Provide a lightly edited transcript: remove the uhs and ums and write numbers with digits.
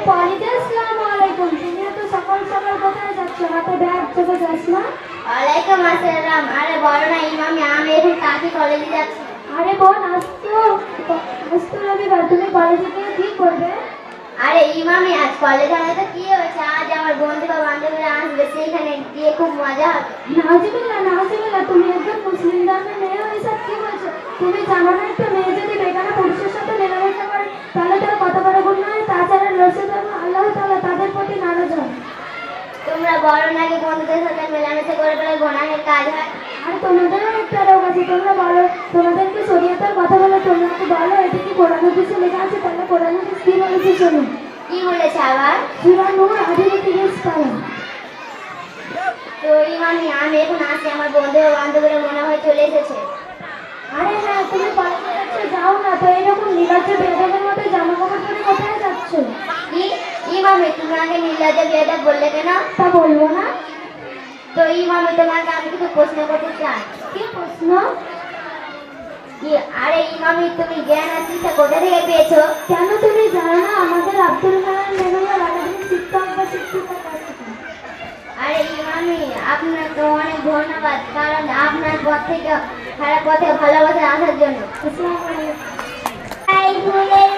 পলিতে আসসালামু আলাইকুম। তুমি তো সকাল সকাল কোথায় যাচ্ছ? হাতে ব্যাগ চোখে যাস না? ওয়ালাইকুম আসসালাম। আরে বলো না ইমামি, আমি এখন কাকি কলেজে যাচ্ছি। আরে বোন, আজ তো রবিবার, তুমি কলেজে গিয়ে কি করবে? আরে ইমামি, আজ কলেজে আমাদের তো কি হয়েছে, আজ আমার বন্ধু বা বান্ধবীরা আসবে, সেইখানে গিয়ে খুব মজা হবে। নাউজুবিল্লাহ নাউজুবিল্লাহ, তুমি একজন মুসলিম ধর্মের মেয়ে হয়ে এসব কি বলছো? তুমি জানো না একটা মেয়ে যদি বেগানা পুরুষের সাথে মেলামেশা করে তাহলে তার কত বড় গুনাহ হয়? তাছাড়া রসুল এবং আল্লাহ তাআলা তাদের প্রতি নারাজ হন। তোমরা বলো নাকি বন্ধুদের সাথে মেলামেশা করে ফেলে গুনাহের কাজ হয়? আর তোমাদেরও একটা রোগ আছে, তোমরা বলো, তোমাদেরকে শরীয়তের কথা বলে, তোমরা কি বলো এটা কি কোরআন হাদিসে লেখা আছে? তাহলে কোরআন হাদিস কি বলেছে শোনো। কি বলেছে আবার? সূরা নূর 38 পারা। তো ইমামি, আমি এখন আসি, আমার বন্ধু বা বান্ধবীরা মনে হয় চলে এসেছে। আরে হ্যাঁ, তুমি কলেজে যাচ্ছ, যাও না তো। এরকম নির্লজ্জ বেয়াদবের মতো জামা কাপড় পরে কোথায় যাচ্ছ? কি ইমামি, তুমি আগে নির্লজ্জ বেয়াদব বললে কেন? তা বলবো না। তো ইমামি, তোমাকে আমি কিছু প্রশ্ন করতে চাই। কি প্রশ্ন? আরে ইমামি, তুমি জ্ঞান আর শিক্ষা কোথা থেকে পেয়েছো? কেন তুমি জানো না? আমাদের আব্দুল কালাম মেমোরিয়াল একাডেমির শিক্ষক বা শিক্ষিকার কাছ থেকে। আরে ইমামি, আপনাকে অনেক ধন্যবাদ, কারণ আপনার পথ থেকে খারাপ পথে ভালোবাসা আসার জন্য। আসসালামু আলাইকুম।